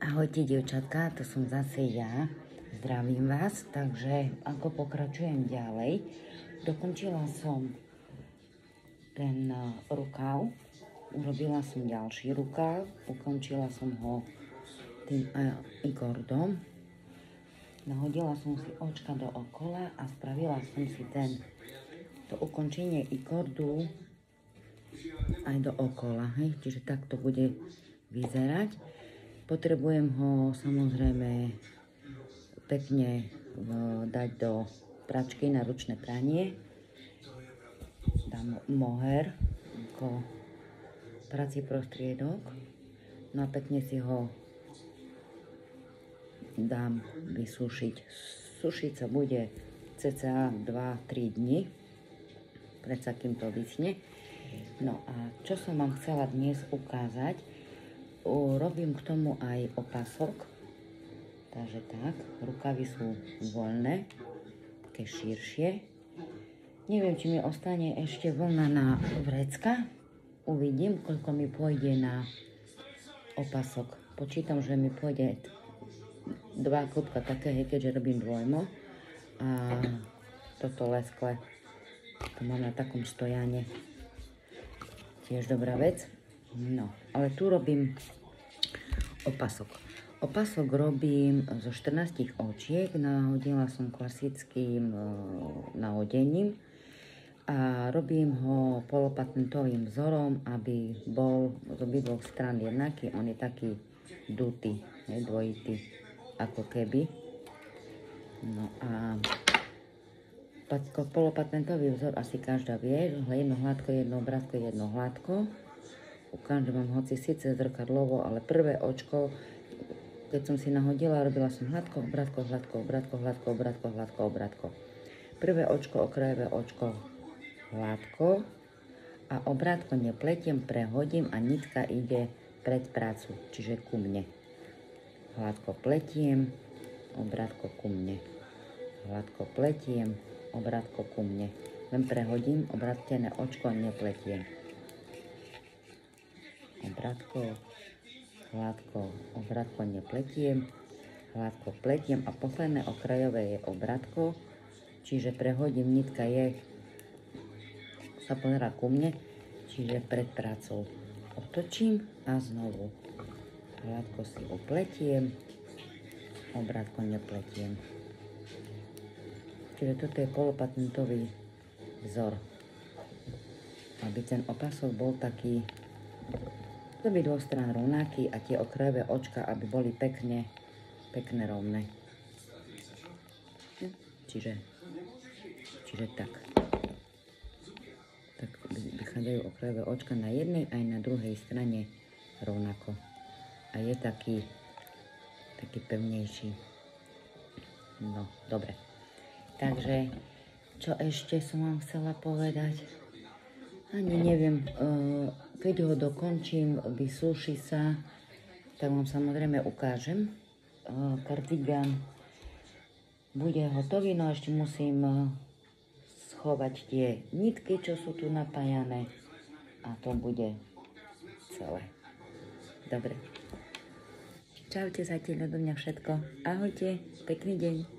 Ahojte dievčatka, to som zase ja. Zdravím vás, takže ako pokračujem ďalej. Dokončila som ten rukav, urobila som ďalší rukav, ukončila som ho tým ikordom. Nahodila som si očka do okola a spravila som si to ukončenie ikordu aj do okola, hej? Čiže tak to bude vyzerať. Potrebujem ho samozrejme pekne dať do pračky na ručné pranie. Dám moher ako prací prostriedok. No a pekne si ho dám vysúšiť. Sušiť sa bude cca 2-3 dni, predsa kým to vyschne. No a čo som vám chcela dnes ukázať, robím k tomu aj opasok, takže tak, rukavy sú voľné, také širšie. Neviem, či mi ostane ešte vlna na vrecka, uvidím, koľko mi pôjde na opasok. Počítam, že mi pôjde 2 klubka také, keďže robím dvojmo a toto leskle, to mám na takom stojane, tiež dobrá vec. No, ale tu robím opasok. Opasok robím zo 14 očiek, nahodila som klasickým nahodením a robím ho polopatentovým vzorom, aby bol z obidvoch strán jednaký. On je taký dutý, dvojitý, ako keby. No a polopatentový vzor asi každá vie, jedno hladko, jedno obrátko, jedno hladko. Ukážem vám hoci síce zrkadlovo, ale prvé očko, keď som si nahodila, robila som hladko, obrátko, hladko, obrátko, hladko, obrátko, hladko, obrátko. Prvé očko, okrajové očko, hladko a obrátko nepletiem, prehodím a nitka ide pred prácu, čiže ku mne. Hladko pletiem, obrátko ku mne. Hladko pletiem, obrátko ku mne. Len prehodím, obrátené očko nepletiem. Obrátko, hladko, obrátko nepletiem, hladko pletiem a posledné okrajové je obrátko, čiže prehodím, nitka sa pozerá ku mne, čiže pred prácou. Otočím a znovu. Hladko si opletiem, obrátko nepletiem. Čiže toto je polopatentový vzor. Aby ten opasok bol taký z obidvoch strán rovnaký a tie okrajové očka, aby boli pekne rovné. Čiže tak. Tak vychádzajú okrajové očka na jednej aj na druhej strane rovnako. A je taký pevnejší. No, dobre. Takže, čo ešte som vám chcela povedať? Ani neviem, keď ho dokončím, vysúši sa, tak vám samozrejme ukážem. Kardigán bude hotový, no ešte musím schovať tie nitky, čo sú tu napájané a to bude celé. Dobre. Čaute, zatiaľ do mňa všetko. Ahojte, pekný deň.